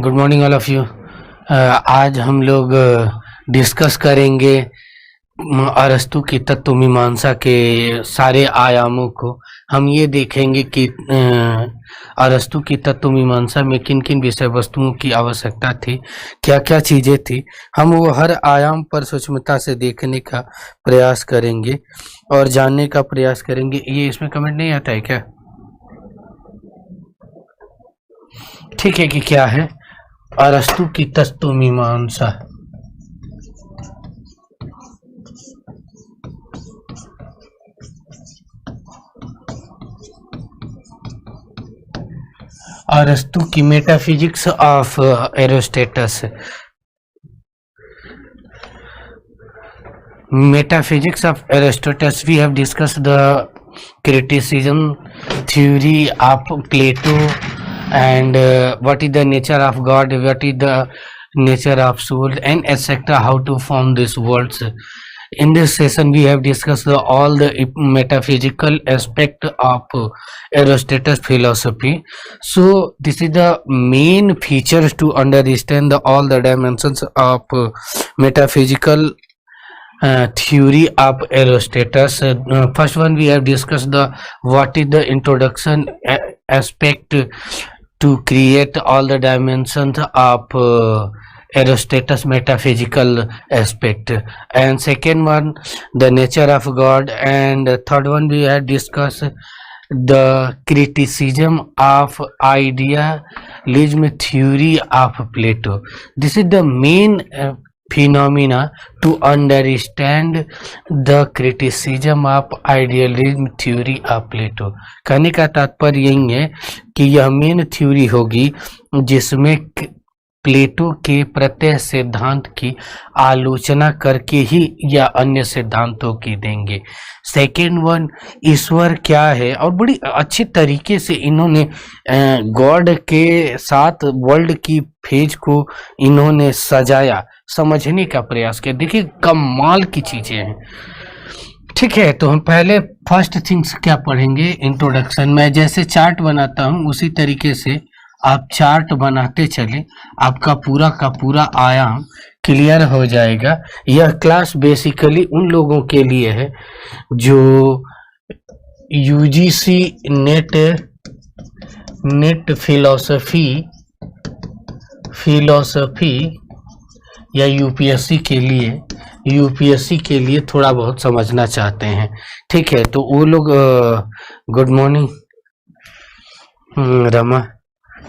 Good morning all of you. आज हम लोग डिस्कस करेंगे अरस्तु की तत्व मीमांसा के सारे आयामों को। हम ये देखेंगे कि अरस्तु की तत्व मीमांसा में किन किन विषय वस्तुओं की आवश्यकता थी, क्या क्या चीज़ें थी। हम वो हर आयाम पर सूक्ष्मता से देखने का प्रयास करेंगे और जानने का प्रयास करेंगे। ये इसमें कमेंट नहीं आता है क्या? ठीक है कि क्या है अरस्तु की तत्व मीमांसा। अरस्तु की metaphysics of Aristotle. Metaphysics of Aristotle, we have discussed the criticism theory of Plato and what is the nature of God, what is the nature of soul, and etc. How to form these worlds. In this session, we have discussed all the metaphysical aspect of Aristotle's philosophy. So, this is the main features to understand all the dimensions of metaphysical theory of Aristotle. First one, we have discussed the what is the introduction aspect to create all the dimensions of Aristotle's metaphysical aspect, and second one, the nature of God, and third one, we have discussed the criticism of idealism theory of Plato. This is the main phenomena to understand the criticism of idealism theory of Plato. कहने का तात्पर्य यही है कि यह main theory होगी जिसमें प्लेटो के प्रत्यय सिद्धांत की आलोचना करके ही या अन्य सिद्धांतों की देंगे। सेकेंड वन, ईश्वर क्या है, और बड़ी अच्छी तरीके से इन्होंने गॉड के साथ वर्ल्ड की फेज को इन्होंने सजाया, समझने का प्रयास किया। देखिए कमाल की चीजें हैं। ठीक है, तो हम पहले फर्स्ट थिंग्स क्या पढ़ेंगे, इंट्रोडक्शन। मैं जैसे चार्ट बनाता हूँ उसी तरीके से आप चार्ट बनाते चले, आपका पूरा का पूरा आयाम क्लियर हो जाएगा। यह क्लास बेसिकली उन लोगों के लिए है जो यूजीसी नेट फिलॉसफी या यूपीएससी के लिए थोड़ा बहुत समझना चाहते हैं। ठीक है, तो वो लोग गुड मॉर्निंग रमा।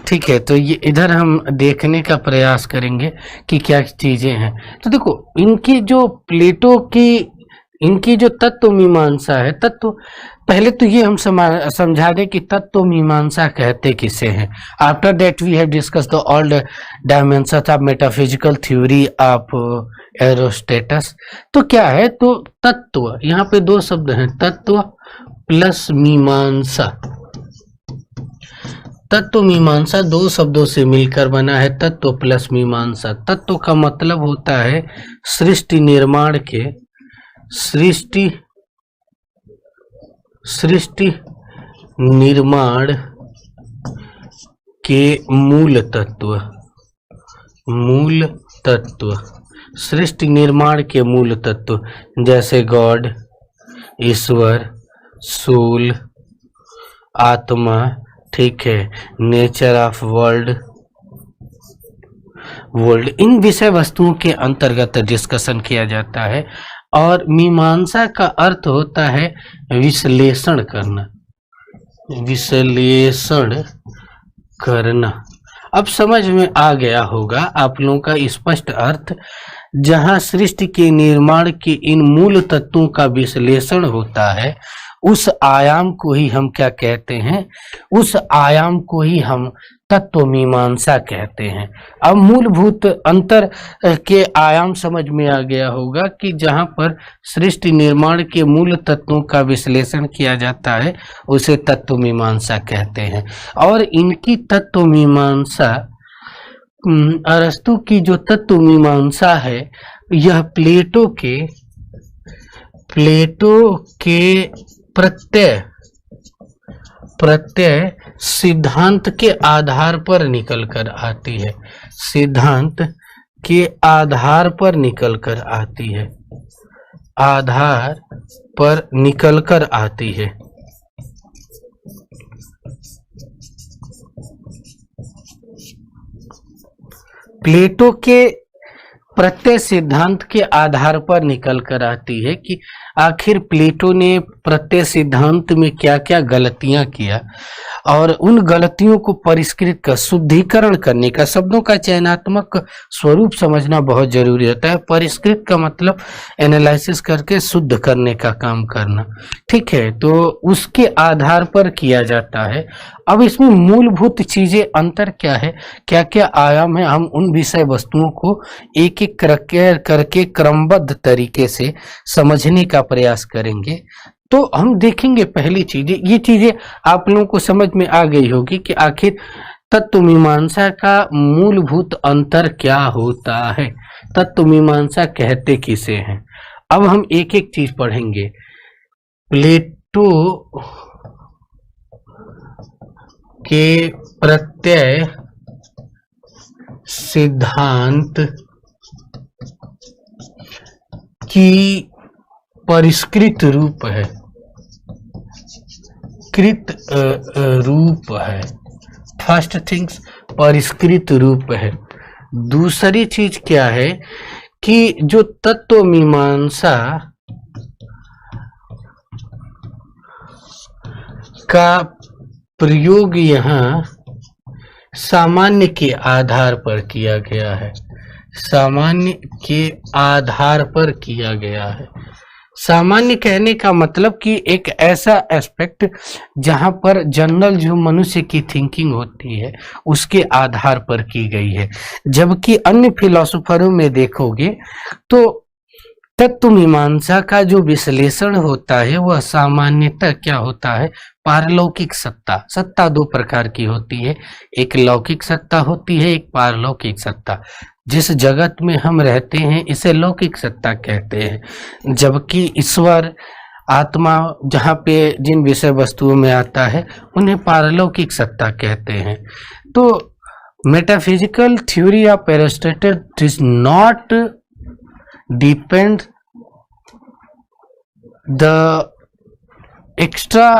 ठीक है, तो ये इधर हम देखने का प्रयास करेंगे कि क्या चीजें हैं। तो देखो इनकी जो प्लेटो की इनकी जो तत्व मीमांसा है, तत्व पहले तो ये हम समझा दें कि तत्व मीमांसा कहते किसे हैं। After that we have discuss the all dimensions of metaphysical theory of Aristotle. तो क्या है, तो तत्व, यहाँ पे दो शब्द हैं, तत्व प्लस मीमांसा। तत्व मीमांसा दो शब्दों से मिलकर बना है, तत्व प्लस मीमांसा। तत्व का मतलब होता है सृष्टि निर्माण के मूल तत्व, सृष्टि निर्माण के मूल तत्व, जैसे गॉड, ईश्वर, सोल, आत्मा। ठीक है, नेचर ऑफ वर्ल्ड, इन विषय वस्तुओं के अंतर्गत डिस्कशन किया जाता है। और मीमांसा का अर्थ होता है विश्लेषण करना। अब समझ में आ गया होगा आप लोगों का स्पष्ट अर्थ। जहां सृष्टि के निर्माण के इन मूल तत्वों का विश्लेषण होता है, उस आयाम को ही हम क्या कहते हैं, उस आयाम को ही हम तत्व मीमांसा कहते हैं। अब मूलभूत अंतर के आयाम समझ में आ गया होगा कि जहां पर सृष्टि निर्माण के मूल तत्वों का विश्लेषण किया जाता है उसे तत्व मीमांसा कहते हैं। और इनकी तत्व मीमांसा, अरस्तु की जो तत्व मीमांसा है, यह प्लेटो के प्रत्यय सिद्धांत के आधार पर निकल कर आती है। सिद्धांत के आधार पर निकल कर आती है, आधार पर निकल कर आती है। प्लेटो के प्रत्यय सिद्धांत के आधार पर निकल कर आती है कि आखिर प्लेटो ने प्रत्यय सिद्धांत में क्या क्या गलतियां किया और उन गलतियों को परिष्कृत कर शुद्धिकरण करने का, शब्दों का चयनात्मक स्वरूप समझना बहुत जरूरी होता है। परिष्कृत का मतलब एनालिसिस करके शुद्ध करने का काम करना, ठीक है, तो उसके आधार पर किया जाता है। अब इसमें मूलभूत चीजें अंतर क्या है, क्या क्या आयाम है, हम उन विषय वस्तुओं को एक एक करके क्रमबद्ध तरीके से समझने का प्रयास करेंगे। तो हम देखेंगे पहली चीजें, ये चीजें आप लोगों को समझ में आ गई होगी कि आखिर तत्व मीमांसा का मूलभूत अंतर क्या होता है, तत्व मीमांसा कहते किसे हैं। अब हम एक एक चीज पढ़ेंगे। प्लेटो के प्रत्यय सिद्धांत की परिष्कृत रूप है, कृत रूप है। फर्स्ट थिंग्स परिष्कृत रूप है। दूसरी चीज क्या है कि जो तत्व मीमांसा का प्रयोग यहाँ सामान्य के आधार पर किया गया है, सामान्य के आधार पर किया गया है। सामान्य कहने का मतलब कि एक ऐसा एस्पेक्ट जहां पर जनरल जो मनुष्य की थिंकिंग होती है उसके आधार पर की गई है। जबकि अन्य फिलोसोफरों में देखोगे तो तत्व मीमांसा का जो विश्लेषण होता है वह सामान्यतः क्या होता है, पारलौकिक सत्ता। सत्ता दो प्रकार की होती है, एक लौकिक सत्ता होती है, एक पारलौकिक सत्ता। जिस जगत में हम रहते हैं इसे लौकिक सत्ता कहते हैं, जबकि ईश्वर आत्मा जहाँ पे जिन विषय वस्तुओं में आता है उन्हें पारलौकिक सत्ता कहते हैं। तो metaphysical theory of Aristotle does not depend the extra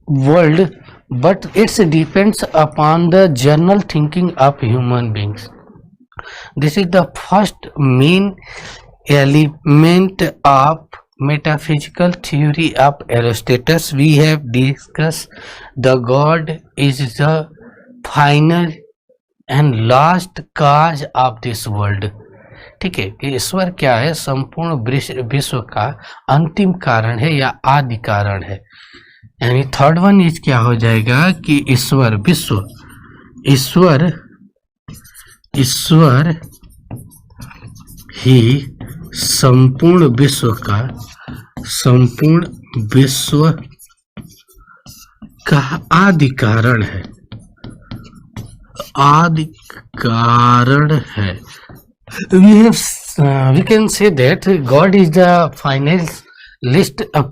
world but it depends upon the general thinking of human beings. This is the first main element of metaphysical theory of Aristotle. We have discussed the God is the final and last cause of this world. ठीक है कि ईश्वर क्या है, संपूर्ण विश्व का अंतिम कारण है या आदि कारण है। यानी थर्ड वन इज क्या हो जाएगा कि ईश्वर विश्व, ईश्वर ही संपूर्ण विश्व का आदि कारण है, आदि कारण है। we can say that God is the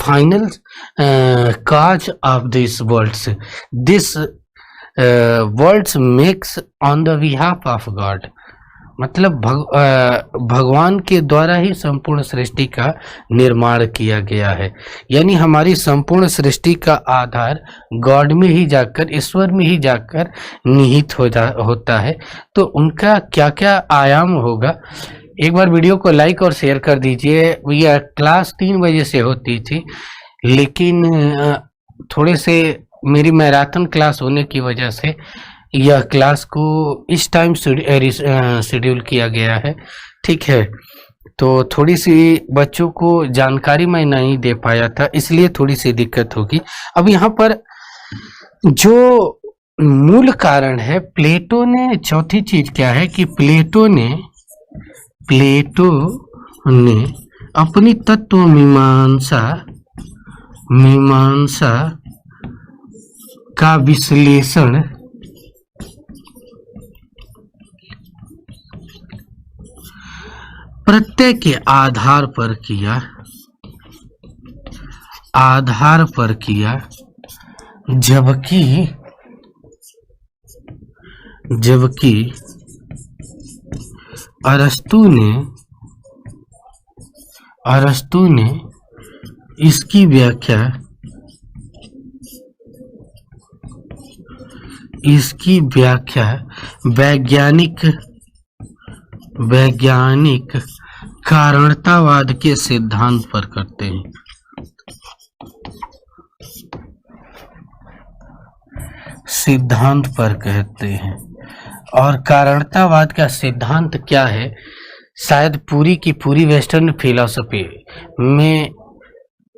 final cause of these worlds. This worlds makes on the behalf of God. मतलब भगवान के द्वारा ही संपूर्ण सृष्टि का निर्माण किया गया है। यानी हमारी संपूर्ण सृष्टि का आधार गॉड में ही जाकर, ईश्वर में ही जाकर निहित होता है। तो उनका क्या क्या आयाम होगा, एक बार वीडियो को लाइक और शेयर कर दीजिए। यह क्लास 3 बजे से होती थी, लेकिन थोड़े से मेरी मैराथन क्लास होने की वजह से यह क्लास को इस टाइम शेड्यूल किया गया है। ठीक है, तो थोड़ी सी बच्चों को जानकारी मैं नहीं दे पाया था, इसलिए थोड़ी सी दिक्कत होगी। अब यहाँ पर जो मूल कारण है, प्लेटो ने, चौथी चीज क्या है कि प्लेटो ने अपनी तत्व मीमांसा का विश्लेषण प्रत्यय के आधार पर किया, जबकि अरस्तु ने इसकी व्याख्या वैज्ञानिक कारणतावाद के सिद्धांत पर करते हैं। सिद्धांत पर कहते हैं। और कारणतावाद का सिद्धांत क्या है? शायद पूरी की पूरी वेस्टर्न फिलॉसफी में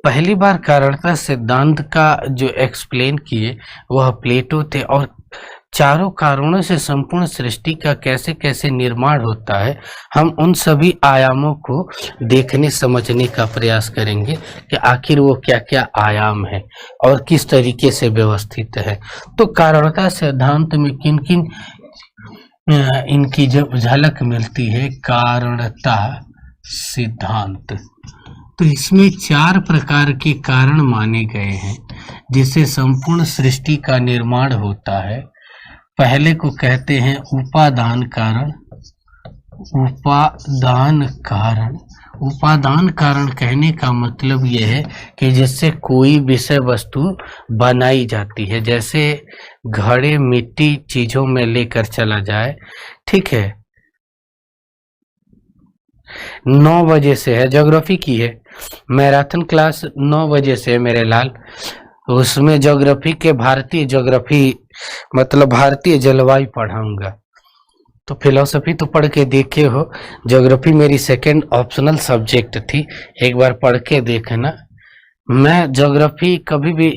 पहली बार कारणता सिद्धांत का जो एक्सप्लेन किए वह प्लेटो थे। और चारों कारणों से संपूर्ण सृष्टि का कैसे कैसे निर्माण होता है, हम उन सभी आयामों को देखने समझने का प्रयास करेंगे कि आखिर वो क्या क्या आयाम है और किस तरीके से व्यवस्थित है। तो कारणता सिद्धांत में किन किन इनकी जब झलक मिलती है कारणता सिद्धांत, तो इसमें 4 प्रकार के कारण माने गए हैं जिससे संपूर्ण सृष्टि का निर्माण होता है। पहले को कहते हैं उपादान कारण। उपादान कारण कहने का मतलब यह है कि जिससे कोई विषय वस्तु बनाई जाती है, जैसे घड़े मिट्टी चीजों में लेकर चला जाए, ठीक है। 9 बजे से है, ज्योग्राफी की है, मैराथन क्लास 9 बजे से है मेरे लाल। उसमें ज्योग्राफी के भारतीय ज्योग्राफी मतलब भारतीय जलवायु पढ़ाऊंगा। तो फिलोसफी तो पढ़ के देखे हो, ज्योग्राफी मेरी सेकंड ऑप्शनल सब्जेक्ट थी, एक बार पढ़ के देखना। मैं ज्योग्राफी कभी भी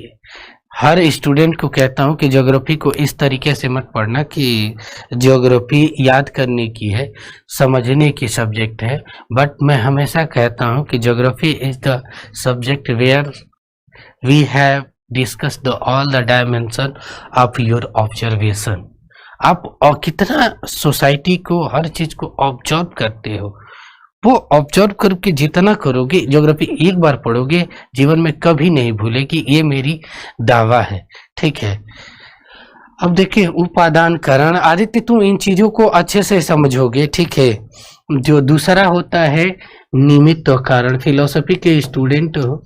हर स्टूडेंट को कहता हूं कि ज्योग्राफी को इस तरीके से मत पढ़ना कि ज्योग्राफी याद करने की है, समझने की सब्जेक्ट है। बट मैं हमेशा कहता हूं कि geography is the subject where we have discuss the all the dimension of your observation. आप कितना सोसाइटी को, हर चीज को ऑब्जर्व करते हो, वो ऑब्जर्व करके जितना करोगे, ज्योग्राफी एक बार पढ़ोगे जीवन में कभी नहीं भूलेगी, ये मेरी दावा है, ठीक है। अब देखिए उपादान कारण, आदित्य तुम इन चीजों को अच्छे से समझोगे, ठीक है। जो दूसरा होता है निमित्त कारण, फिलोसफी के स्टूडेंट हो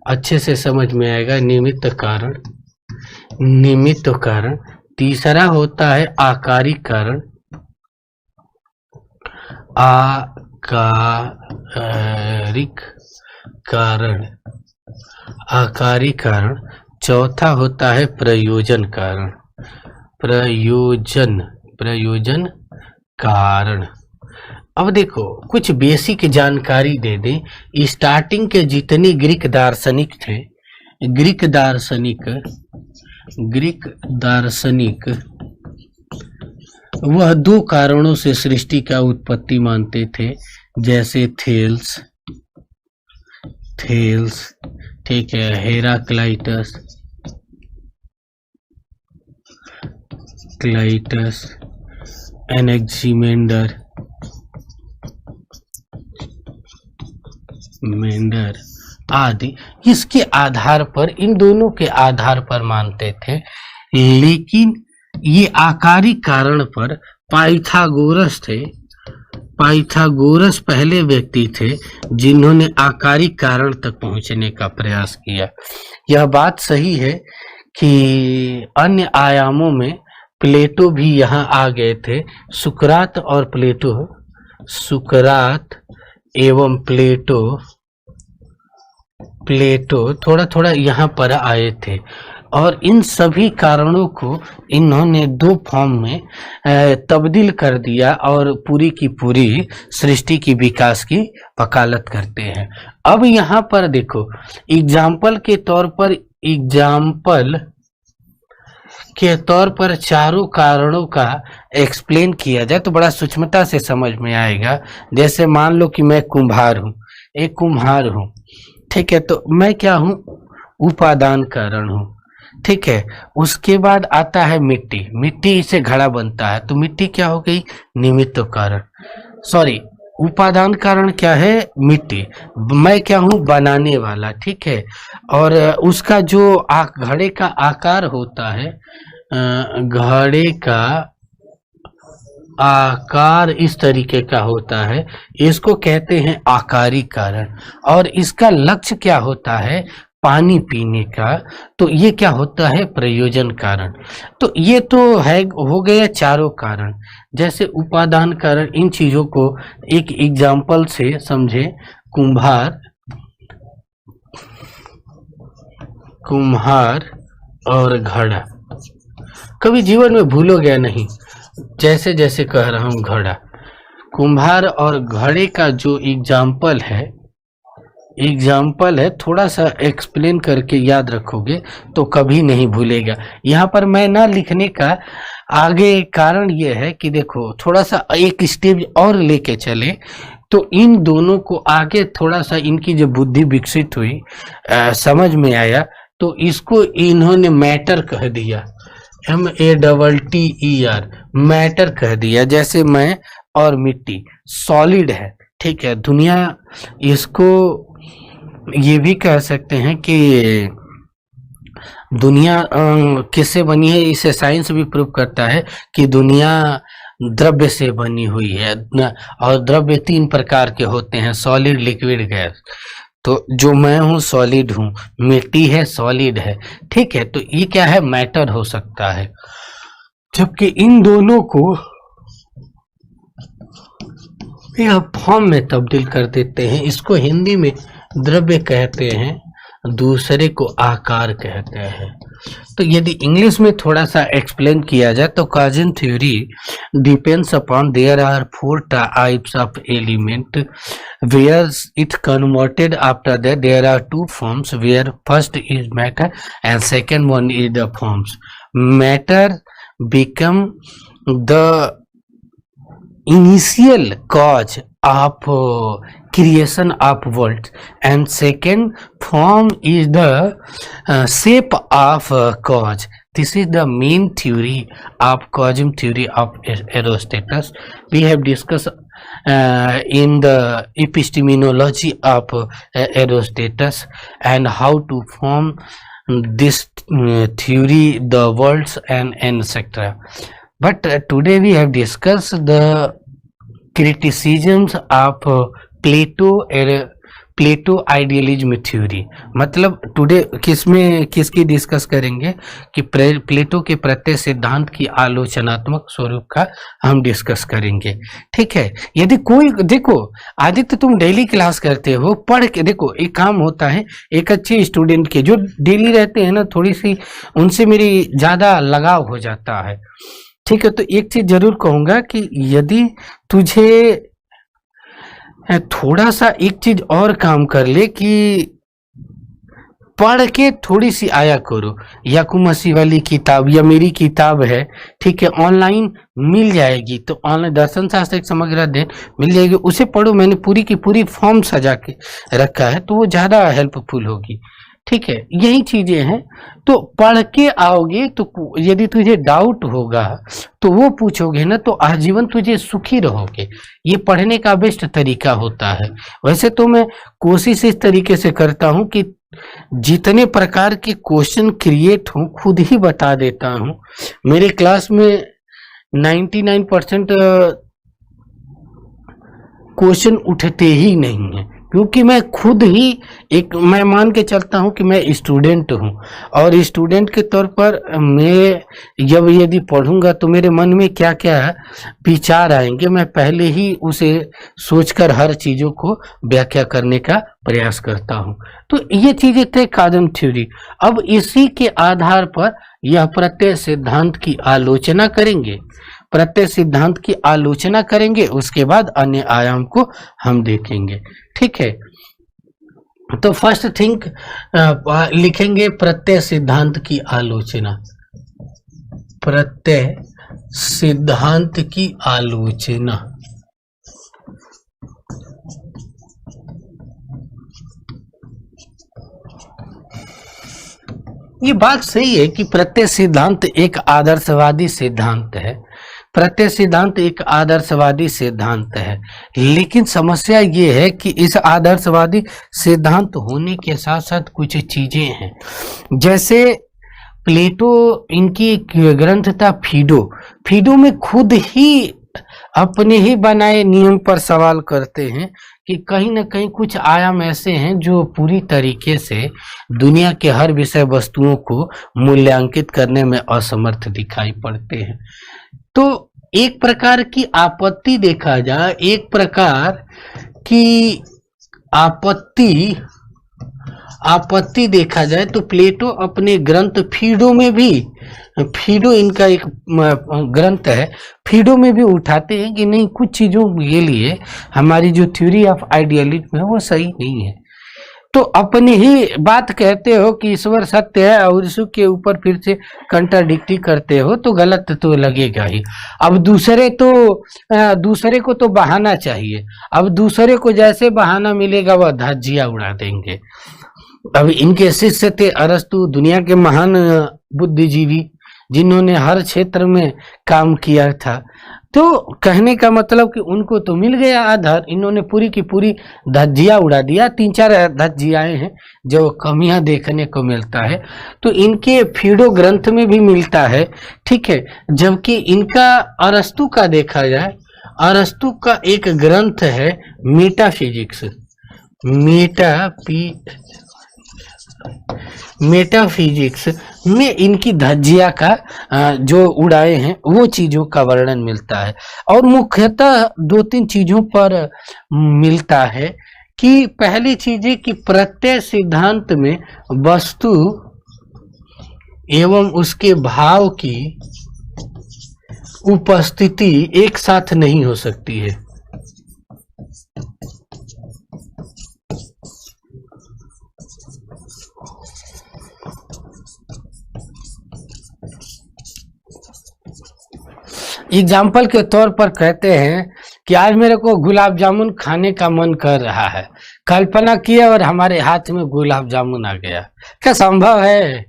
अच्छे से समझ में आएगा निमित्त कारण। तीसरा होता है आकारिक कारण, आकारिक कारण। चौथा होता है प्रयोजन कारण। अब देखो कुछ बेसिक जानकारी दे दें। स्टार्टिंग के जितने ग्रीक दार्शनिक वह 2 कारणों से सृष्टि का उत्पत्ति मानते थे, जैसे थेल्स, ठीक है, हेराक्लाइटस, एनेक्सिमेंडर आदि। इसके आधार पर, इन दोनों के आधार पर मानते थे। लेकिन ये आकारिक कारण पर पाइथागोरस थे। पाइथागोरस पहले व्यक्ति थे जिन्होंने आकारिक कारण तक पहुंचने का प्रयास किया। यह बात सही है कि अन्य आयामों में प्लेटो भी यहाँ आ गए थे। सुकरात एवं प्लेटो थोड़ा थोड़ा यहाँ पर आए थे, और इन सभी कारणों को इन्होंने 2 फॉर्म में तब्दील कर दिया और पूरी की पूरी सृष्टि की विकास की वकालत करते हैं। अब यहाँ पर देखो एग्जाम्पल के तौर पर चारों कारणों का एक्सप्लेन किया जाए तो बड़ा सूक्ष्मता से समझ में आएगा। जैसे मान लो कि मैं एक कुम्हार हूँ, ठीक है, तो मैं क्या हूँ? उपादान कारण हूँ, ठीक है। उसके बाद आता है मिट्टी से घड़ा बनता है, तो मिट्टी क्या हो गई? निमित्त कारण। उपादान कारण क्या है? मिट्टी। मैं क्या हूँ? बनाने वाला, ठीक है। और उसका जो घड़े का आकार होता है, घड़े का आकार इस तरीके का होता है, इसको कहते हैं आकारी कारण। और इसका लक्ष्य क्या होता है? पानी पीने का। तो ये क्या होता है? प्रयोजन कारण। तो ये तो है, हो गया चारों कारण। जैसे उपादान कारण, इन चीजों को एक एग्जाम्पल से समझे। कुम्हार और घड़ा, कभी जीवन में भूलोगे नहीं, जैसे जैसे कह रहा हूं घड़ा। कुम्हार और घड़े का जो एग्जाम्पल है, थोड़ा सा एक्सप्लेन करके याद रखोगे तो कभी नहीं भूलेगा। यहाँ पर मैं ना लिखने का आगे कारण ये है कि देखो, थोड़ा सा एक स्टेज और लेके चले तो इन दोनों को आगे थोड़ा सा इनकी जो बुद्धि विकसित हुई, समझ में आया, तो इसको इन्होंने मैटर कह दिया। MATTER, मैटर कह दिया। जैसे मैं और मिट्टी सॉलिड है, ठीक है। दुनिया, इसको ये भी कह सकते हैं कि दुनिया किससे बनी है, इसे साइंस भी प्रूव करता है कि दुनिया द्रव्य से बनी हुई है। और द्रव्य 3 प्रकार के होते हैं, सॉलिड, लिक्विड, गैस। तो जो मैं हूँ सॉलिड हूँ, मिट्टी है सॉलिड है, ठीक है। तो ये क्या है? मैटर हो सकता है। जबकि इन दोनों को यह फॉर्म में तब्दील कर देते हैं। इसको हिंदी में द्रव्य कहते हैं, दूसरे को आकार कहते हैं। तो यदि इंग्लिश में थोड़ा सा एक्सप्लेन किया जाए तो causation theory depends upon there are 4 types of element where it converted. After that there are 2 forms where first is matter and second one is the forms. Matter become the initial cause of creation of world and second form is the shape of cause. This is the main theory of causum theory of Aristotle. We have discussed in the epistemology of Aristotle and how to form this theory, the worlds and etc. But today we have discussed the criticisms of Plato idealism theory. मतलब today किसकी discuss करेंगे कि प्लेटो के प्रत्यय सिद्धांत की आलोचनात्मक स्वरूप का हम डिस्कस करेंगे, ठीक है। यदि कोई देखो, आदित्य तुम डेली क्लास करते हो, पढ़ के देखो, एक काम होता है, एक अच्छे स्टूडेंट के जो डेली रहते हैं ना, थोड़ी सी उनसे मेरी ज्यादा लगाव हो जाता है, ठीक है। तो एक चीज जरूर कहूंगा कि यदि तुझे थोड़ा सा एक चीज और काम कर ले कि पढ़ के थोड़ी सी आया करो। याकूब मसीह वाली किताब या मेरी किताब है, ठीक है, ऑनलाइन मिल जाएगी। तो ऑनलाइन दर्शन शास्त्र एक समग्र अध्ययन मिल जाएगी, उसे पढ़ो। मैंने पूरी की पूरी फॉर्म सजा के रखा है, तो वो ज्यादा हेल्पफुल होगी, ठीक है। यही चीजें हैं। तो पढ़ के आओगे तो यदि तुझे डाउट होगा तो वो पूछोगे ना, तो आजीवन तुझे सुखी रहोगे। ये पढ़ने का बेस्ट तरीका होता है। वैसे तो मैं कोशिश इस तरीके से करता हूं कि जितने प्रकार के क्वेश्चन क्रिएट हों खुद ही बता देता हूं। मेरे क्लास में 99% क्वेश्चन उठते ही नहीं है, क्योंकि मैं खुद ही मैं मान के चलता हूं कि मैं स्टूडेंट हूं, और स्टूडेंट के तौर पर मैं जब यदि पढ़ूंगा तो मेरे मन में क्या क्या विचार आएंगे, मैं पहले ही उसे सोचकर हर चीजों को व्याख्या करने का प्रयास करता हूं। तो ये चीजें थे काजम थ्योरी। अब इसी के आधार पर यह प्रत्यय सिद्धांत की आलोचना करेंगे, उसके बाद अन्य आयाम को हम देखेंगे, ठीक है। तो फर्स्ट थिंग लिखेंगे प्रत्यय सिद्धांत की आलोचना। प्रत्यय सिद्धांत की आलोचना। ये बात सही है कि प्रत्यय सिद्धांत एक आदर्शवादी सिद्धांत है। प्रत्यय सिद्धांत एक आदर्शवादी सिद्धांत है, लेकिन समस्या ये है कि इस आदर्शवादी सिद्धांत होने के साथ साथ कुछ चीजें हैं। जैसे प्लेटो, इनकी ग्रंथ था फीडो में खुद ही अपने ही बनाए नियम पर सवाल करते हैं कि कहीं ना कहीं कुछ आयाम ऐसे हैं जो पूरी तरीके से दुनिया के हर विषय वस्तुओं को मूल्यांकित करने में असमर्थ दिखाई पड़ते हैं। तो एक प्रकार की आपत्ति देखा जाए, एक प्रकार की आपत्ति देखा जाए तो प्लेटो अपने ग्रंथ फीडो में भी, फीडो इनका एक ग्रंथ है, फीडो में भी उठाते हैं कि नहीं, कुछ चीजों के लिए हमारी जो थ्योरी ऑफ आइडियलिज्म है वो सही नहीं है। तो अपनी ही बात कहते हो कि ईश्वर सत्य है और उसके के ऊपर फिर से कंट्राडिक्टी करते हो तो गलत तो लगेगा ही। अब दूसरे को तो बहाना चाहिए, अब दूसरे को जैसे बहाना मिलेगा वह धज्जियां उड़ा देंगे। अब इनके शिष्य थे अरस्तु, दुनिया के महान बुद्धिजीवी जिन्होंने हर क्षेत्र में काम किया था। तो कहने का मतलब कि उनको तो मिल गया आधार, इन्होंने पूरी की पूरी धज्जियां उड़ा दिया। 3-4 धज्जियाएं हैं जो कमियां देखने को मिलता है तो इनके फीडो ग्रंथ में भी मिलता है, ठीक है। जबकि इनका अरस्तु का देखा जाए, अरस्तु का एक ग्रंथ है मेटाफिजिक्स में इनकी धज्जिया का जो उड़ाए हैं वो चीजों का वर्णन मिलता है। और मुख्यतः 2-3 चीजों पर मिलता है कि पहली चीज है कि प्रत्यय सिद्धांत में वस्तु एवं उसके भाव की उपस्थिति एक साथ नहीं हो सकती है। एग्जाम्पल के तौर पर कहते हैं कि आज मेरे को गुलाब जामुन खाने का मन कर रहा है, कल्पना किया और हमारे हाथ में गुलाब जामुन आ गया। क्या संभव है?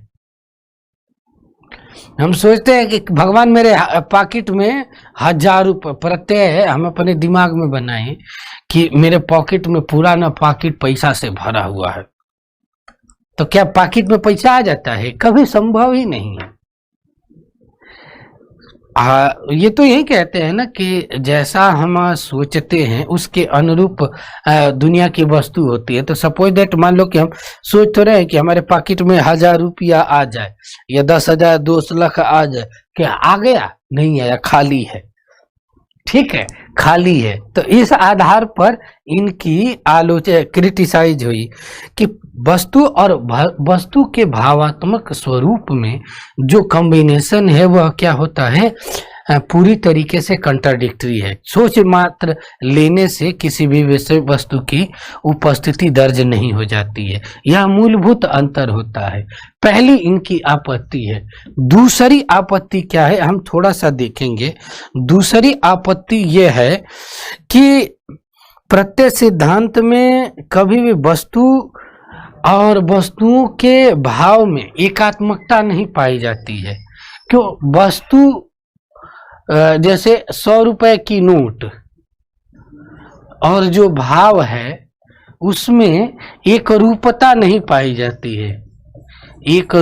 हम सोचते हैं कि भगवान मेरे पॉकेट में 1000 रुपये, प्रत्यय है हम अपने दिमाग में बनाए कि मेरे पॉकेट में पूरा ना पॉकेट पैसा से भरा हुआ है, तो क्या पॉकेट में पैसा आ जाता है? कभी संभव ही नहीं है। ये तो यही कहते हैं ना कि जैसा हम सोचते हैं उसके अनुरूप दुनिया की वस्तु होती है। तो सपोज दैट, मान लो कि हम सोच तो रहे हैं कि हमारे पॉकेट में 1000 रुपया आ जाए या 10,000 2 लाख आ जाए, क्या आ गया? नहीं आया, खाली है, ठीक है, खाली है। तो इस आधार पर इनकी आलोचना क्रिटिसाइज हुई कि वस्तु और वस्तु के भावात्मक स्वरूप में जो कॉम्बिनेशन है वह क्या होता है, पूरी तरीके से कंट्राडिक्टरी है। सोच मात्र लेने से किसी भी विषय वस्तु की उपस्थिति दर्ज नहीं हो जाती है, यह मूलभूत अंतर होता है। पहली इनकी आपत्ति है। दूसरी आपत्ति क्या है, हम थोड़ा सा देखेंगे। दूसरी आपत्ति यह है कि प्रत्यय सिद्धांत में कभी भी वस्तु और वस्तुओं के भाव में एकात्मकता नहीं पाई जाती है। क्यों? वस्तु जैसे 100 रुपए की नोट और जो भाव है उसमें एक रूपता नहीं पाई जाती है। एक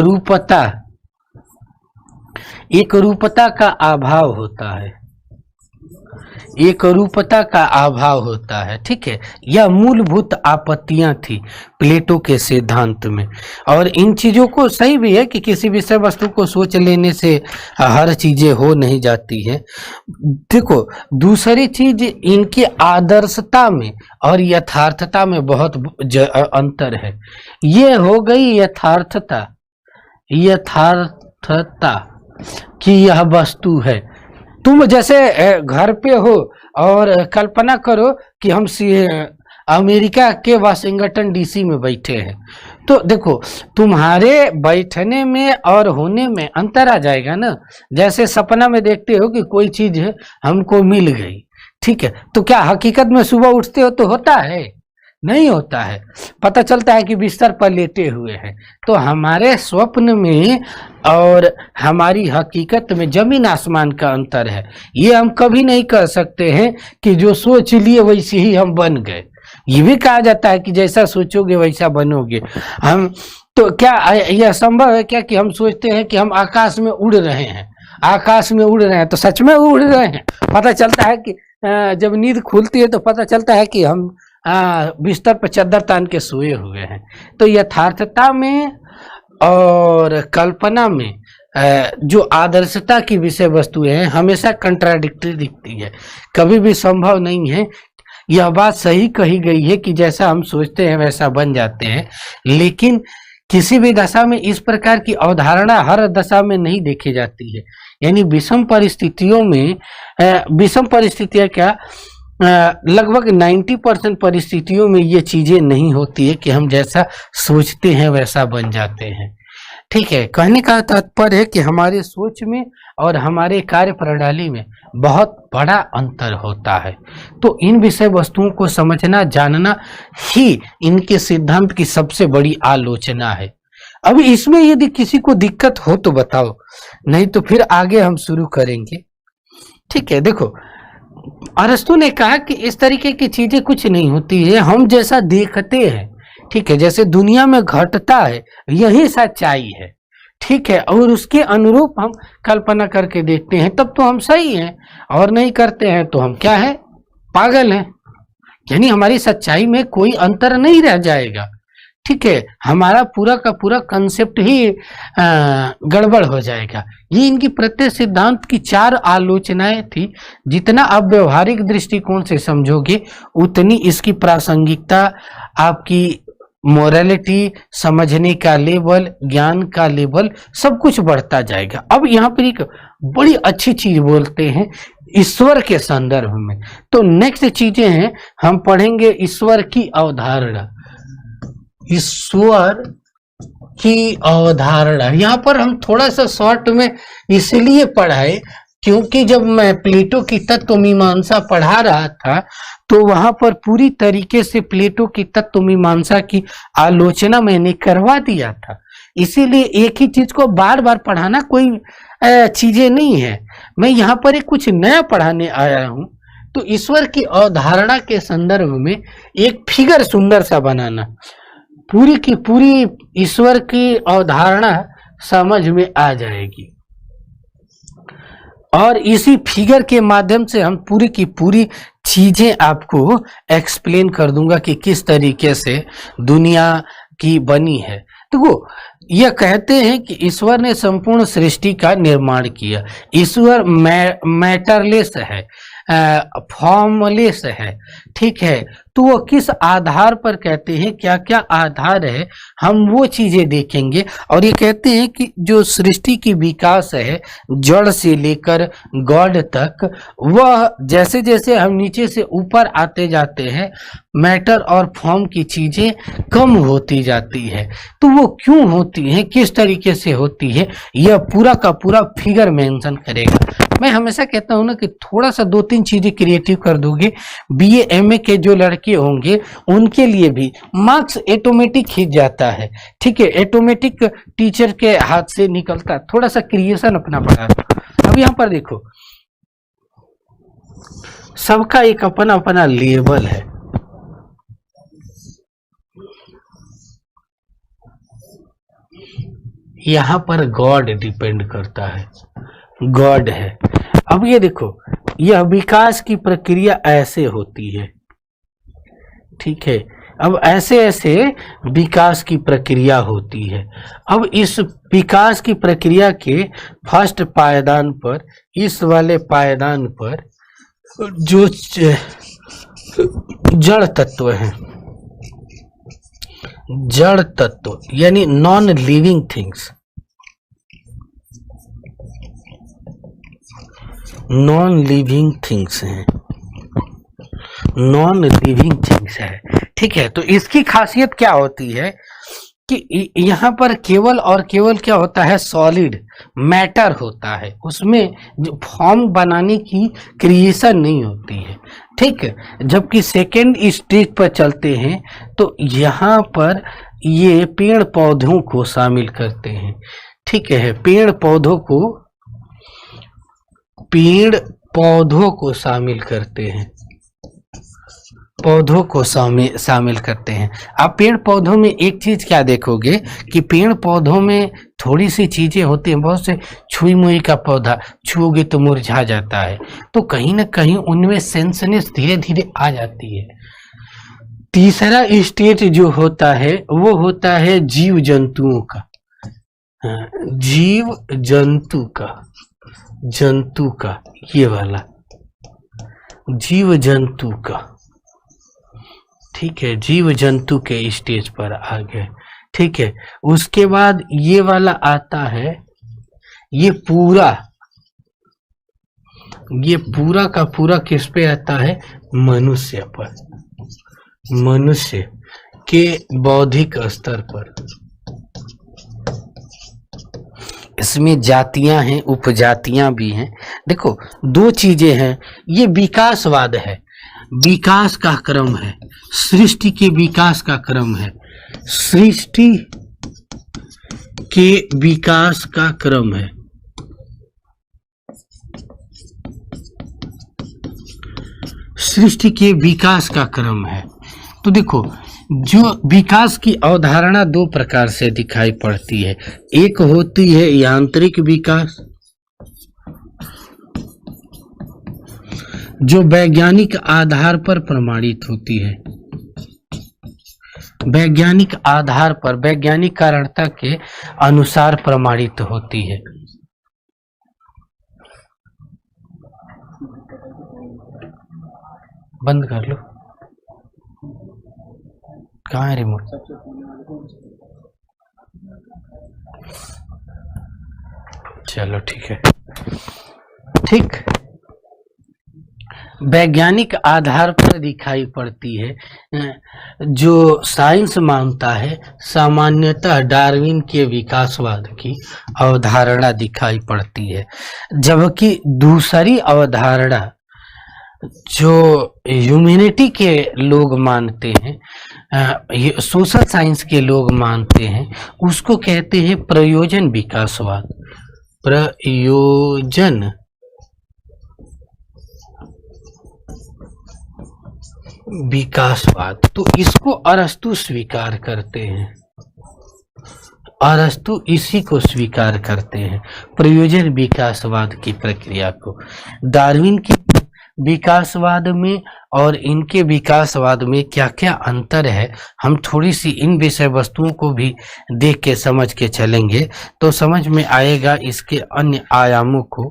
रूपता का अभाव होता है, एक रूपता का अभाव होता है, ठीक है। यह मूलभूत आपत्तियां थी प्लेटो के सिद्धांत में। और इन चीजों को सही भी है कि किसी विषय वस्तु को सोच लेने से हर चीजें हो नहीं जाती है। देखो, दूसरी चीज इनकी आदर्शता में और यथार्थता में बहुत अंतर है। ये हो गई यथार्थता कि यह वस्तु है। तुम जैसे घर पे हो और कल्पना करो कि हम अमेरिका के वाशिंगटन डीसी में बैठे हैं, तो देखो तुम्हारे बैठने में और होने में अंतर आ जाएगा ना। जैसे सपना में देखते हो कि कोई चीज हमको मिल गई, ठीक है, तो क्या हकीकत में सुबह उठते हो तो होता है? नहीं होता है। पता चलता है कि बिस्तर पर लेटे हुए हैं। तो हमारे स्वप्न में और हमारी हकीकत में जमीन आसमान का अंतर है। ये हम कभी नहीं कह सकते हैं कि जो सोच लिए वैसे ही हम बन गए। ये भी कहा जाता है कि जैसा सोचोगे वैसा बनोगे। हम तो क्या यह संभव है क्या कि हम सोचते हैं कि हम आकाश में उड़ रहे हैं, आकाश में उड़ रहे हैं तो सच में उड़ रहे हैं? पता चलता है कि जब नींद खुलती है तो पता चलता है कि हम बिस्तर पर चद्दर तान के सोए हुए हैं। तो यथार्थता में और कल्पना में जो आदर्शता की विषय वस्तुएं हैं हमेशा कंट्राडिक्टरी दिखती है। कभी भी संभव नहीं है। यह बात सही कही गई है कि जैसा हम सोचते हैं वैसा बन जाते हैं, लेकिन किसी भी दशा में इस प्रकार की अवधारणा हर दशा में नहीं देखी जाती है। यानी विषम परिस्थितियों में विषम परिस्थितियां क्या, लगभग 90% परिस्थितियों में ये चीजें नहीं होती है कि हम जैसा सोचते हैं वैसा बन जाते हैं। ठीक है, कहने का तात्पर्य है कि हमारे सोच में और हमारे कार्य प्रणाली में बहुत बड़ा अंतर होता है। तो इन विषय वस्तुओं को समझना जानना ही इनके सिद्धांत की सबसे बड़ी आलोचना है। अब इसमें यदि किसी को दिक्कत हो तो बताओ, नहीं तो फिर आगे हम शुरू करेंगे। ठीक है, देखो अरस्तु ने कहा कि इस तरीके की चीजें कुछ नहीं होती है, हम जैसा देखते हैं। ठीक है, जैसे दुनिया में घटता है यही सच्चाई है। ठीक है, और उसके अनुरूप हम कल्पना करके देखते हैं, तब तो हम सही हैं, और नहीं करते हैं तो हम क्या है, पागल हैं। यानी हमारी सच्चाई में कोई अंतर नहीं रह जाएगा। ठीक है, हमारा पूरा का पूरा कंसेप्ट ही गड़बड़ हो जाएगा। ये इनकी प्रत्यय सिद्धांत की 4 आलोचनाएं थी। जितना आप व्यवहारिक दृष्टिकोण से समझोगे उतनी इसकी प्रासंगिकता, आपकी मोरालिटी, समझने का लेवल, ज्ञान का लेवल, सब कुछ बढ़ता जाएगा। अब यहाँ पर एक बड़ी अच्छी चीज बोलते हैं ईश्वर के संदर्भ में। तो नेक्स्ट चीजें हैं, हम पढ़ेंगे ईश्वर की अवधारणा। ईश्वर की अवधारणा यहाँ पर हम थोड़ा सा शॉर्ट में इसलिए पढ़ाए क्योंकि जब मैं प्लेटो की तत्व मीमांसा पढ़ा रहा था तो वहां पर पूरी तरीके से प्लेटो की तत्व मीमांसा की आलोचना मैंने करवा दिया था। इसीलिए एक ही चीज को बार बार पढ़ाना कोई चीजें नहीं है। मैं यहाँ पर एक कुछ नया पढ़ाने आया हूँ। तो ईश्वर की अवधारणा के संदर्भ में एक फिगर सुंदर सा बनाना, पूरी की पूरी ईश्वर की अवधारणा समझ में आ जाएगी। और इसी फिगर के माध्यम से हम पूरी की पूरी चीजें आपको एक्सप्लेन कर दूंगा कि किस तरीके से दुनिया की बनी है। तो वो यह कहते हैं कि ईश्वर ने संपूर्ण सृष्टि का निर्माण किया। ईश्वर मैटरलेस है, फॉर्मलेस है। ठीक है, तो वो किस आधार पर कहते हैं, क्या क्या आधार है, हम वो चीजें देखेंगे। और ये कहते हैं कि जो सृष्टि की विकास है जड़ से लेकर गॉड तक, वह जैसे जैसे हम नीचे से ऊपर आते जाते हैं मैटर और फॉर्म की चीजें कम होती जाती है। तो वो क्यों होती है, किस तरीके से होती है, यह पूरा का पूरा फिगर मेंशन करेगा। मैं हमेशा कहता हूं ना कि थोड़ा सा 2-3 चीजें क्रिएटिव कर दोगे, बीए एमए के जो लड़के होंगे उनके लिए भी मार्क्स ऑटोमेटिक खींच जाता है। ठीक है, ऑटोमेटिक टीचर के हाथ से निकलता, थोड़ा सा क्रिएशन अपना पड़ा। अब यहाँ पर देखो, सबका एक अपना अपना लेवल है। यहाँ पर गॉड डिपेंड करता है, गॉड है। अब ये देखो, यह विकास की प्रक्रिया ऐसे होती है। ठीक है, अब ऐसे ऐसे विकास की प्रक्रिया होती है। अब इस विकास की प्रक्रिया के फर्स्ट पायदान पर, इस वाले पायदान पर जो जड़ तत्व है, जड़ तत्व यानी non living things, non living things हैं, नॉन लिविंग थिंग्स है। ठीक है, तो इसकी खासियत क्या होती है कि यहाँ पर केवल और केवल क्या होता है, सॉलिड मैटर होता है, उसमें जो फॉर्म बनाने की क्रिएशन नहीं होती है। ठीक है, जबकि सेकेंड स्टेज पर चलते हैं तो यहाँ पर ये पेड़ पौधों को शामिल करते हैं। ठीक है, पेड़ पौधों को शामिल करते हैं। पौधों को शामिल करते हैं। आप पेड़ पौधों में एक चीज क्या देखोगे कि पेड़ पौधों में थोड़ी सी चीजें होती हैं, बहुत से छुई मुई का पौधा छुओगे तो मुरझा जाता है, तो कहीं ना कहीं उनमें सेंसनेस धीरे धीरे आ जाती है। तीसरा स्टेज जो होता है वो होता है जीव जंतुओं का, जीव जंतु का ये वाला जीव जंतु का, ठीक है, जीव जंतु के स्टेज पर आ गए, ठीक है। उसके बाद ये वाला आता है, ये पूरा का पूरा किस पे आता है, मनुष्य पर, मनुष्य के बौद्धिक स्तर पर। इसमें जातियां हैं, उपजातियां भी हैं। देखो दो चीजें हैं, ये विकासवाद है, विकास का क्रम है, सृष्टि के विकास का क्रम है, सृष्टि के विकास का क्रम है। सृष्टि के विकास का क्रम है। तो देखो जो विकास की अवधारणा दो प्रकार से दिखाई पड़ती है, एक होती है यांत्रिक विकास, जो वैज्ञानिक आधार पर प्रमाणित होती है, वैज्ञानिक आधार पर, वैज्ञानिक कारणता के अनुसार प्रमाणित होती है। बंद कर लो, कहाँ है रिमोट? चलो ठीक है, ठीक, वैज्ञानिक आधार पर दिखाई पड़ती है, जो साइंस मानता है सामान्यतः डार्विन के विकासवाद की अवधारणा दिखाई पड़ती है। जबकि दूसरी अवधारणा जो ह्यूमैनिटी के लोग मानते हैं, सोशल साइंस के लोग मानते हैं, उसको कहते हैं प्रयोजन विकासवाद, प्रयोजन विकासवाद। तो इसको अरस्तु स्वीकार करते हैं, अरस्तु इसी को स्वीकार करते हैं, प्रयोजन विकासवाद की प्रक्रिया को। डार्विन की विकासवाद में और इनके विकासवाद में क्या क्या अंतर है, हम थोड़ी सी इन विषय वस्तुओं को भी देख के समझ के चलेंगे तो समझ में आएगा इसके अन्य आयामों को।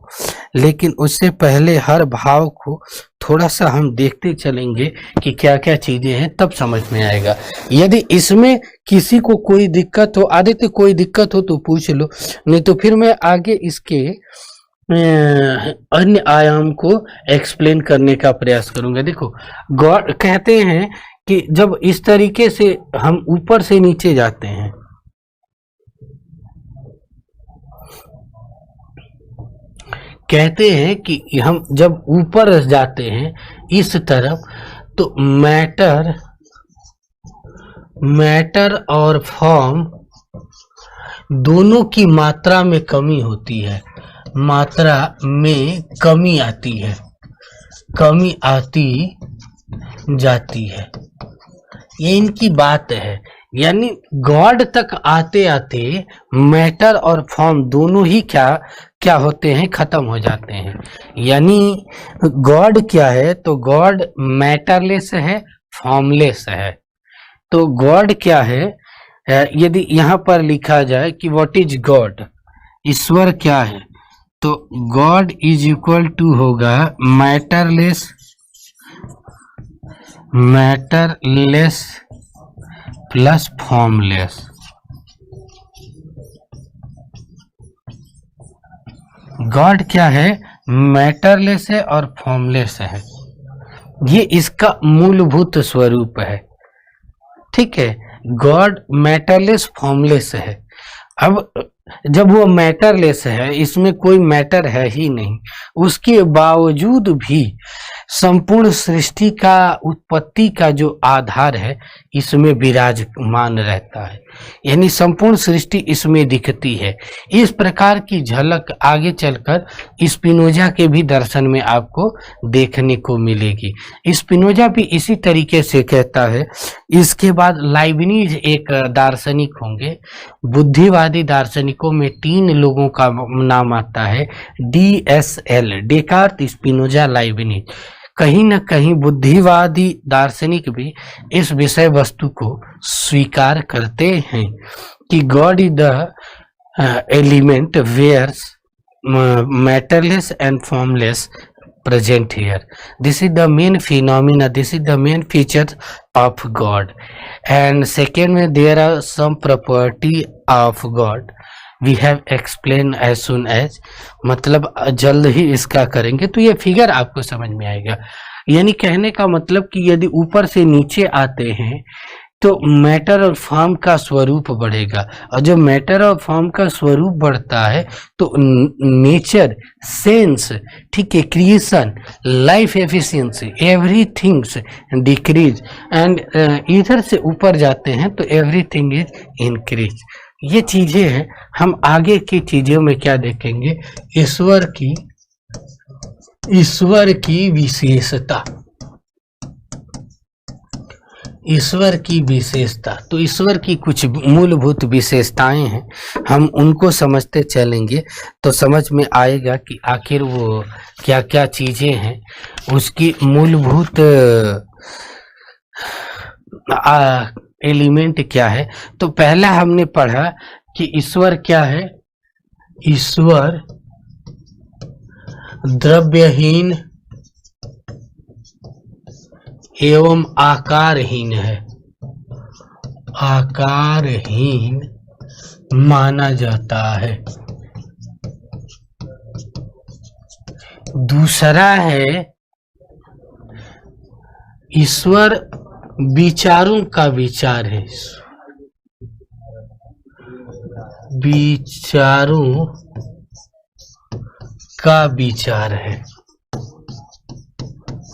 लेकिन उससे पहले हर भाव को थोड़ा सा हम देखते चलेंगे कि क्या क्या चीजें हैं, तब समझ में आएगा। यदि इसमें किसी को कोई दिक्कत हो, आदित्य कोई दिक्कत हो तो पूछ लो, नहीं तो फिर मैं आगे इसके अन्य आयाम को एक्सप्लेन करने का प्रयास करूंगा। देखो गॉड कहते हैं कि जब इस तरीके से हम ऊपर से नीचे जाते हैं, कहते हैं कि हम जब ऊपर जाते हैं इस तरफ तो मैटर और फॉर्म दोनों की मात्रा में कमी होती है, मात्रा में कमी आती है, कमी आती जाती है, ये इनकी बात है। यानी गॉड तक आते आते मैटर और फॉर्म दोनों ही क्या होते हैं, खत्म हो जाते हैं। यानी गॉड क्या है, तो गॉड मैटरलेस है, फॉर्मलेस है। तो गॉड क्या है, यदि यहाँ पर लिखा जाए कि व्हाट इज गॉड, ईश्वर क्या है, तो गॉड इज इक्वल टू होगा मैटरलेस प्लस फॉर्मलेस। गॉड क्या है, मैटरलेस है और फॉर्मलेस है, ये इसका मूलभूत स्वरूप है। ठीक है, गॉड मैटरलेस फॉर्मलेस है। अब जब वो मैटरलेस है, इसमें कोई मैटर है ही नहीं, उसके बावजूद भी संपूर्ण सृष्टि का उत्पत्ति का जो आधार है इसमें विराजमान रहता है, यानी संपूर्ण सृष्टि इसमें दिखती है। इस प्रकार की झलक आगे चलकर स्पिनोजा के भी दर्शन में आपको देखने को मिलेगी। स्पिनोजा भी इसी तरीके से कहता है। इसके बाद लाइबनिज एक दार्शनिक होंगे। बुद्धिवादी दार्शनिकों में 3 लोगों का नाम आता है, DSL, डेकार्त, स्पिनोजा, लाइबनिज। कहीं न कहीं बुद्धिवादी दार्शनिक भी इस विषय वस्तु को स्वीकार करते हैं कि God is the element where's matterless and formless present here. This is the main phenomena, this is the main feature of God. And second में there are some property of God we have explained as soon as, मतलब जल्द ही इसका करेंगे तो ये figure आपको समझ में आएगा। यानी कहने का मतलब कि यदि ऊपर से नीचे आते हैं तो मैटर और फॉर्म का स्वरूप बढ़ेगा, और जब मैटर और फॉर्म का स्वरूप बढ़ता है तो नेचर, सेंस, ठीक है, creation, life efficiency, everything's decrease, and इधर से ऊपर जाते हैं तो एवरीथिंग इज इंक्रीज। ये चीजें हैं। हम आगे की चीजों में क्या देखेंगे, ईश्वर की विशेषता, ईश्वर की विशेषता। तो ईश्वर की कुछ मूलभूत विशेषताएं हैं, हम उनको समझते चलेंगे तो समझ में आएगा कि आखिर वो क्या क्या चीजें हैं, उसकी मूलभूत एलिमेंट क्या है। तो पहला हमने पढ़ा कि ईश्वर क्या है, ईश्वर द्रव्यहीन एवं आकारहीन है, आकारहीन माना जाता है। दूसरा है ईश्वर विचारों का विचार है, विचारों का विचार है।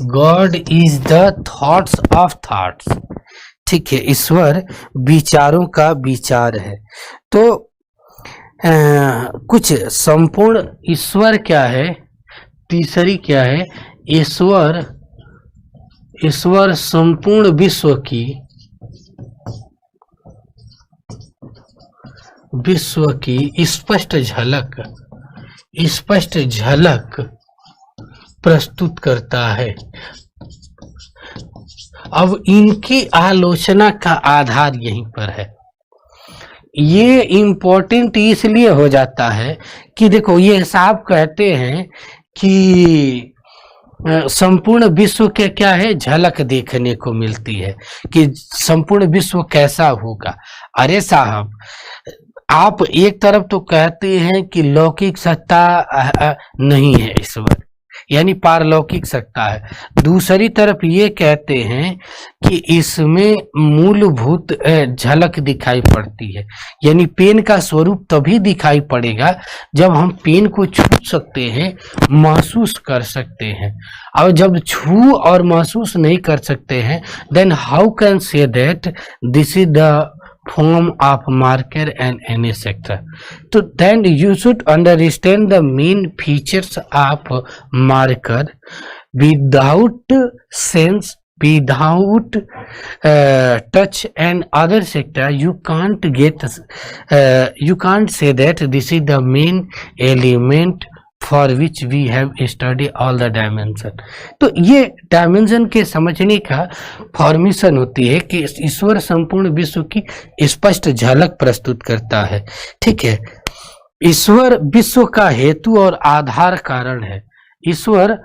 God is the thoughts of thoughts, ठीक है, ईश्वर विचारों का विचार है। तो कुछ संपूर्ण ईश्वर क्या है, तीसरी क्या है, ईश्वर संपूर्ण विश्व की स्पष्ट झलक प्रस्तुत करता है। अब इनकी आलोचना का आधार यहीं पर है। ये इम्पोर्टेंट इसलिए हो जाता है कि देखो, ये साहब कहते हैं कि संपूर्ण विश्व के क्या है, झलक देखने को मिलती है कि संपूर्ण विश्व कैसा होगा। अरे साहब, आप एक तरफ तो कहते हैं कि लौकिक सत्ता नहीं है ईश्वर, यानी पारलौकिक सत्ता है, दूसरी तरफ ये कहते हैं कि इसमें मूलभूत झलक दिखाई पड़ती है। यानी पेन का स्वरूप तभी दिखाई पड़ेगा जब हम पेन को छू सकते हैं, महसूस कर सकते हैं। और जब छू और महसूस नहीं कर सकते हैं, then how can say that this is the form of marker and any sector. So then you should understand the main features of marker. Without sense, without touch and other sector, you can't say that this is the main element for which we have studied all the dimension. तो ये dimension के समझने का formation होती है कि ईश्वर संपूर्ण विश्व की स्पष्ट झलक प्रस्तुत करता है। ठीक है, ईश्वर विश्व का हेतु और आधार कारण है। ईश्वर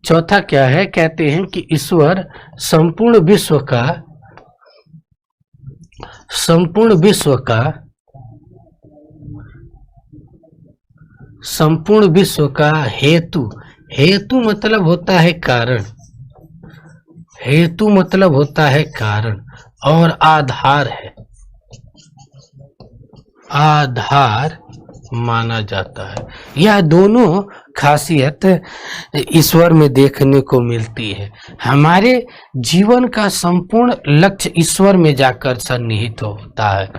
चौथा क्या है, कहते हैं कि ईश्वर संपूर्ण विश्व का हेतु मतलब होता है कारण, हेतु मतलब होता है कारण, और आधार है, आधार माना जाता है। यह दोनों खासियत ईश्वर में देखने को मिलती है। हमारे जीवन का संपूर्ण लक्ष्य ईश्वर में जाकर सन्निहित होता है।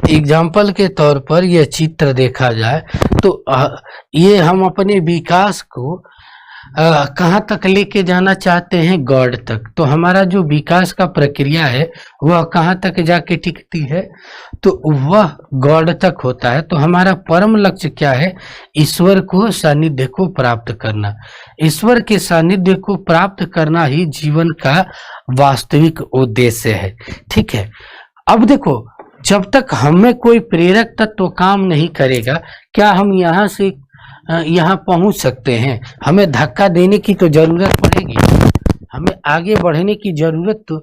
एग्जाम्पल के तौर पर यह चित्र देखा जाए तो ये हम अपने विकास को कहाँ तक लेके जाना चाहते हैं, गॉड तक। तो हमारा जो विकास का प्रक्रिया है वह कहाँ तक जाके टिकती है, तो वह गॉड तक होता है। तो हमारा परम लक्ष्य क्या है, ईश्वर को सानिध्य को प्राप्त करना। ईश्वर के सानिध्य को प्राप्त करना ही जीवन का वास्तविक उद्देश्य है। ठीक है, अब देखो, जब तक हमें कोई प्रेरक तत्व काम नहीं करेगा, क्या हम यहाँ से यहाँ पहुंच सकते हैं? हमें धक्का देने की तो जरूरत पड़ेगी, हमें आगे बढ़ने की जरूरत तो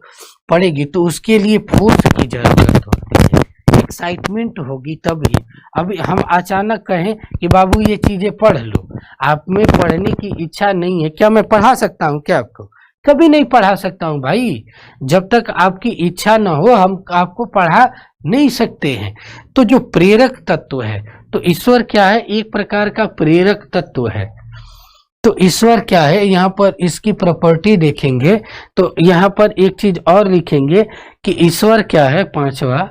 पड़ेगी, तो उसके लिए फोर्स की जरूरत होती है, एक्साइटमेंट होगी तभी। अभी हम अचानक कहें कि बाबू ये चीजें पढ़ लो, आप में पढ़ने की इच्छा नहीं है, क्या मैं पढ़ा सकता हूँ क्या आपको? कभी नहीं पढ़ा सकता हूँ भाई। जब तक आपकी इच्छा ना हो हम आपको पढ़ा नहीं सकते हैं। तो जो प्रेरक तत्व है, तो ईश्वर क्या है, एक प्रकार का प्रेरक तत्व है। तो ईश्वर क्या है, यहाँ पर इसकी प्रॉपर्टी देखेंगे तो यहाँ पर एक चीज और लिखेंगे कि ईश्वर क्या है, पांचवा,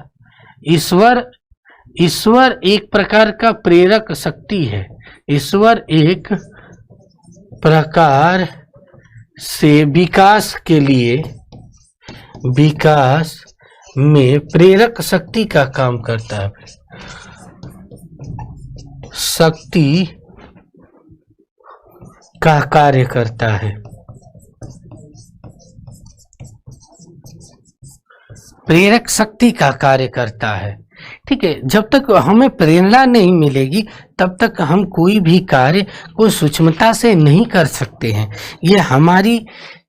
ईश्वर एक प्रकार का प्रेरक शक्ति है। ईश्वर एक प्रकार से विकास के लिए, विकास में प्रेरक शक्ति का काम करता है, शक्ति का कार्य करता है। प्रेरक शक्ति का कार्य करता है। ठीक है, जब तक हमें प्रेरणा नहीं मिलेगी तब तक हम कोई भी कार्य को सूक्ष्मता से नहीं कर सकते हैं। ये हमारी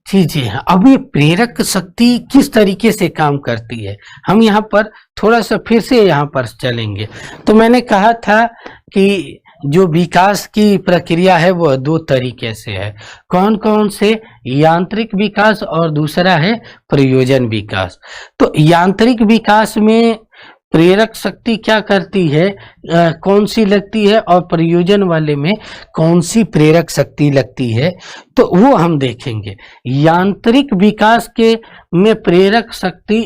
चीजें हैं। अब ये प्रेरक शक्ति किस तरीके से काम करती है, हम यहाँ पर थोड़ा सा फिर से यहाँ पर चलेंगे। तो मैंने कहा था कि जो विकास की प्रक्रिया है वह दो तरीके से है। कौन कौन से? यांत्रिक विकास और दूसरा है प्रयोजन विकास। तो यांत्रिक विकास में प्रेरक शक्ति क्या करती है, कौन सी लगती है, और प्रयोजन वाले में कौन सी प्रेरक शक्ति लगती है, तो वो हम देखेंगे। यांत्रिक विकास के में प्रेरक शक्ति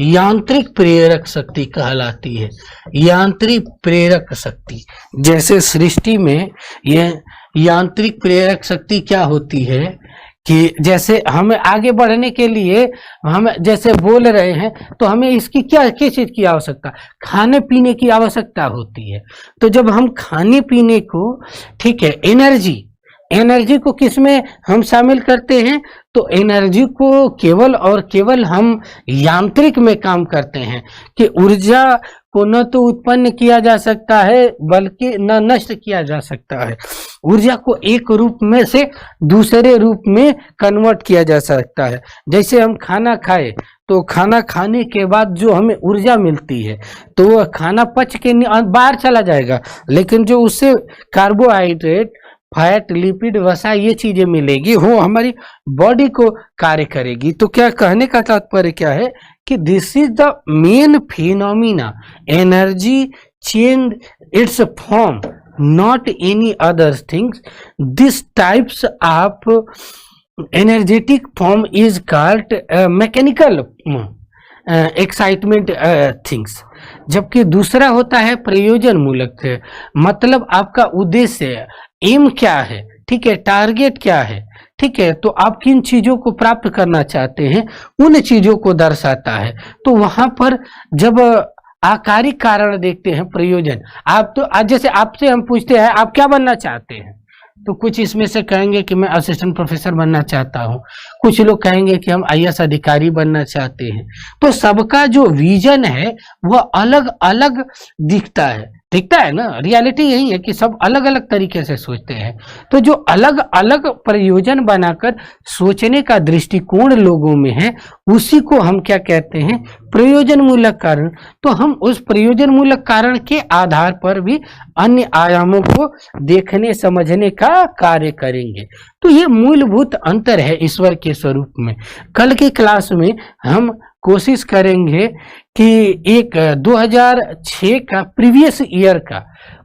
यांत्रिक प्रेरक शक्ति कहलाती है। यांत्रिक प्रेरक शक्ति, जैसे सृष्टि में यह यांत्रिक प्रेरक शक्ति क्या होती है कि जैसे हमें आगे बढ़ने के लिए हम जैसे बोल रहे हैं तो हमें इसकी क्या किस चीज की आवश्यकता, खाने पीने की आवश्यकता होती है। तो जब हम खाने पीने को, ठीक है, एनर्जी को किस में हम शामिल करते हैं, तो एनर्जी को केवल और केवल हम यांत्रिक में काम करते हैं कि ऊर्जा को न तो उत्पन्न किया जा सकता है बल्कि न नष्ट किया जा सकता है। ऊर्जा को एक रूप में से दूसरे रूप में कन्वर्ट किया जा सकता है। जैसे हम खाना खाए तो खाना खाने के बाद जो हमें ऊर्जा मिलती है तो वह खाना पच के बाहर चला जाएगा, लेकिन जो उससे कार्बोहाइड्रेट, फैट, लिपिड, वसा ये चीजें मिलेगी वो हमारी बॉडी को कार्य करेगी। तो क्या कहने का तात्पर्य क्या है कि this is the main phenomena, energy change it's form, not any other things. This types of energetic form is called mechanical excitement things. जबकि दूसरा होता है प्रयोजन मूलक, मतलब आपका उद्देश्य, एम क्या है, ठीक है, टारगेट क्या है, ठीक है, तो आप किन चीजों को प्राप्त करना चाहते हैं उन चीजों को दर्शाता है। तो वहां पर जब आकारिक कारण देखते हैं प्रयोजन, आप तो आज जैसे आपसे हम पूछते हैं आप क्या बनना चाहते हैं, तो कुछ इसमें से कहेंगे कि मैं असिस्टेंट प्रोफेसर बनना चाहता हूँ, कुछ लोग कहेंगे कि हम आईएएस अधिकारी बनना चाहते हैं। तो सबका जो विजन है वह अलग अलग दिखता है ना। रियलिटी यही है कि सब अलग अलग तरीके से सोचते हैं। तो जो अलग अलग प्रयोजन बनाकर सोचने का दृष्टिकोण लोगों में है उसी को हम क्या कहते हैं, प्रयोजन मूलक कारण। तो हम उस प्रयोजन मूलक कारण के आधार पर भी अन्य आयामों को देखने समझने का कार्य करेंगे। तो ये मूलभूत अंतर है ईश्वर के स्वरूप में। कल की क्लास में हम कोशिश करेंगे कि एक 2006 का प्रीवियस ईयर का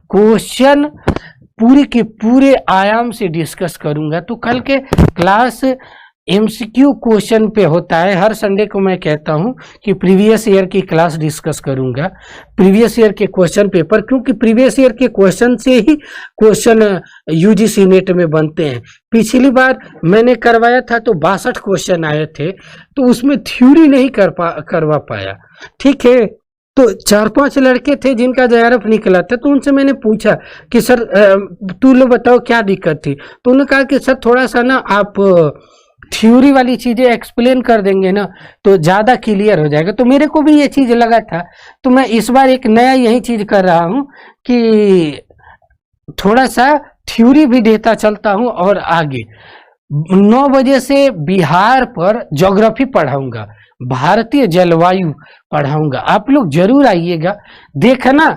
क्वेश्चन पूरे के पूरे आयाम से डिस्कस करूंगा। तो कल के क्लास एमसीक्यू क्वेश्चन पे होता है। हर संडे को मैं कहता हूं कि प्रीवियस ईयर की क्लास डिस्कस करूंगा, प्रीवियस ईयर के क्वेश्चन पेपर, क्योंकि प्रीवियस ईयर के क्वेश्चन से ही क्वेश्चन यूजीसी नेट में बनते हैं। पिछली बार मैंने करवाया था तो 62 क्वेश्चन आए थे, तो उसमें थ्योरी नहीं करवा पाया। ठीक है, तो 4-5 लड़के थे जिनका जेआरएफ निकला था, तो उनसे मैंने पूछा कि सर तू लोग बताओ क्या दिक्कत थी। तो उन्होंने कहा कि सर थोड़ा सा ना आप थ्योरी वाली चीजें एक्सप्लेन कर देंगे ना तो ज्यादा क्लियर हो जाएगा। तो मेरे को भी ये चीज लगा था, तो मैं इस बार एक नया यही चीज कर रहा हूं कि थोड़ा सा थ्योरी भी देता चलता हूं। और आगे 9 बजे से बिहार पर ज्योग्राफी पढ़ाऊंगा, भारतीय जलवायु पढ़ाऊंगा। आप लोग जरूर आइएगा, देखना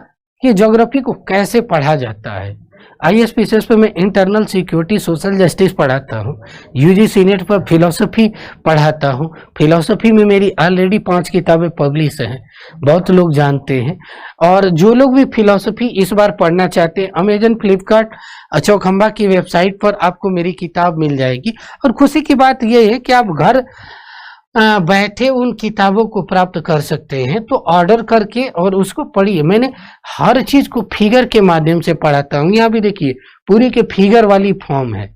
कि ज्योग्राफी को कैसे पढ़ा जाता है। आईएसपीसीएस पे मैं इंटरनल सिक्योरिटी, सोशल जस्टिस पढ़ाता हूँ, यूजीसी नेट पर फिलोसफी पढ़ाता हूँ। फिलोसफी में मेरी ऑलरेडी 5 किताबें पब्लिश हैं, बहुत लोग जानते हैं। और जो लोग भी फिलोसफी इस बार पढ़ना चाहते हैं, अमेजन, फ्लिपकार्ट, चौखंबा की वेबसाइट पर आपको मेरी किताब मिल जाएगी। और खुशी की बात यह है कि आप घर बैठे उन किताबों को प्राप्त कर सकते हैं। तो ऑर्डर करके और उसको पढ़िए। मैंने हर चीज को फिगर के माध्यम से पढ़ाता हूँ। यहाँ भी देखिए पूरी के फिगर वाली फॉर्म है,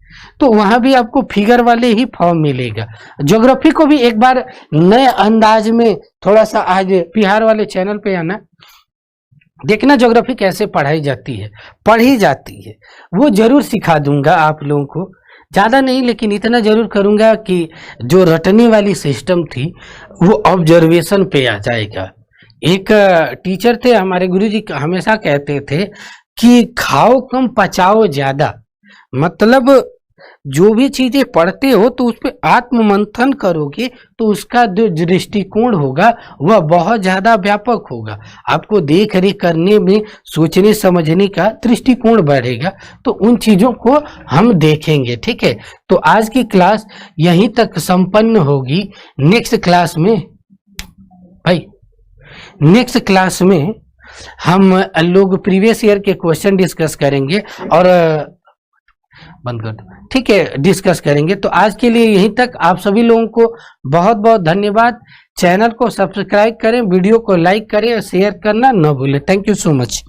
तो वहां भी आपको फिगर वाले ही फॉर्म मिलेगा। ज्योग्राफी को भी एक बार नए अंदाज में थोड़ा सा आज बिहार वाले चैनल पे आना, देखना ज्योग्राफी कैसे पढ़ाई जाती है, पढ़ी जाती है, वो जरूर सिखा दूंगा आप लोगों को। ज्यादा नहीं, लेकिन इतना जरूर करूंगा कि जो रटने वाली सिस्टम थी वो ऑब्जर्वेशन पे आ जाएगा। एक टीचर थे हमारे गुरुजी, हमेशा कहते थे कि खाओ कम पचाओ ज्यादा। मतलब जो भी चीजें पढ़ते हो तो उस पर आत्म मंथन करोगे तो उसका जो दृष्टिकोण होगा वह बहुत ज्यादा व्यापक होगा। आपको देख रेख करने में, सोचने समझने का दृष्टिकोण बढ़ेगा। तो उन चीजों को हम देखेंगे। ठीक है, तो आज की क्लास यहीं तक संपन्न होगी। नेक्स्ट क्लास में भाई, नेक्स्ट क्लास में हम लोग प्रीवियस ईयर के क्वेश्चन डिस्कस करेंगे और बंद कर दो। ठीक है, डिस्कस करेंगे। तो आज के लिए यहीं तक। आप सभी लोगों को बहुत बहुत धन्यवाद। चैनल को सब्सक्राइब करें, वीडियो को लाइक करें और शेयर करना न भूलें। Thank you so much.